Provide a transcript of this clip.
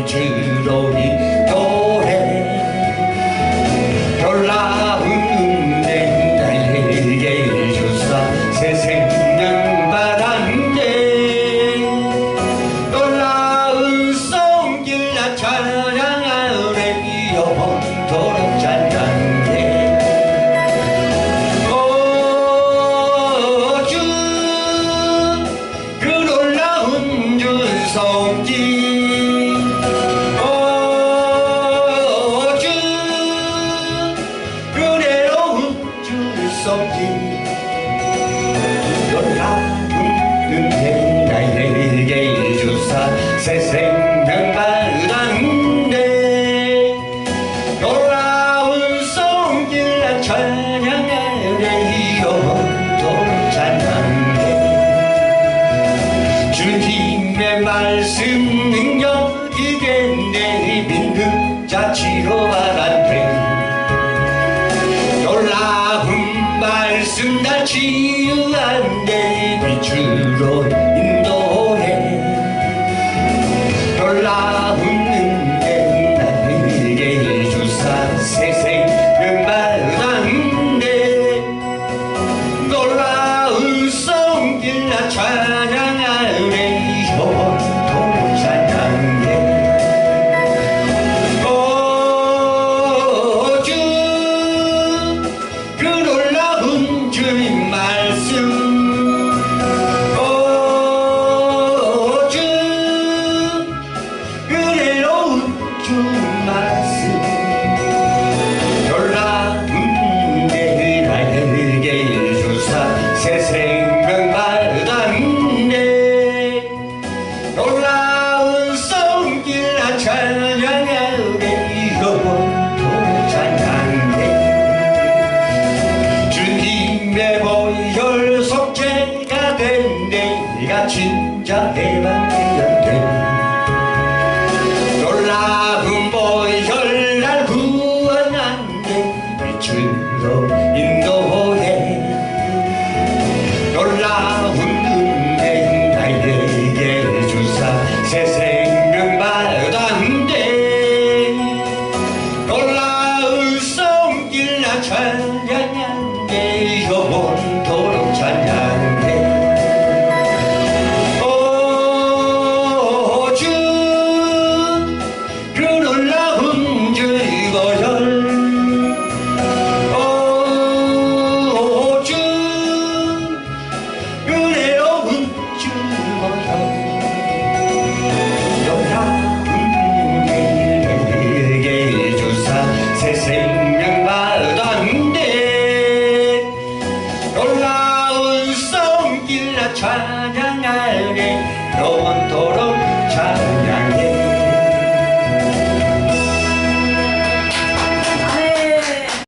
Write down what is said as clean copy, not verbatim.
빛으로 인도해 놀라운 은혜 나에게 주사 새 생명 받았네 놀라운 손길 나 찬양하네 영원토록 찬양해 오 주 그 놀라운 주 손길 오 주 그래로운 주 손길 놀라운 은혜 나에게 주사 새 생명 받았네 놀라운 손길 나 찬양하네 영원토록 찬양해 주님의 말씀 능력이겠네 믿는 자 치료받았네 놀라운 말씀 날 치유한데 빛으로 인도해 놀라운 은혜 나에게 주사 새 생명 받았네 놀라운 손길 나 찬양하네 영원토록 찬양해 오 주 그 놀라운 주의 말씀 오 주 그래로운 주 말씀 놀라운 은혜 나에게 주사 새 생명 받았네 놀라운 손길 나 찬양하네 영원토록 찬양해 주님의 보혈 속죄가 된 내가 진짜 해방되었네 놀라운 보혈 날 구원한데 빛으로 인도해 놀라운 은혜 나에게 주사 새 생명 받았네 놀라운 손길 나 찬양하네 영원토록 찬양해 오 주 그 놀라운 주의 보혈 오 주 은혜로운 주 보혈 놀라운 은혜 나에게 주사 새 생명 받았네 놀라운 손길 나 찬양하네 영원토록 찬양해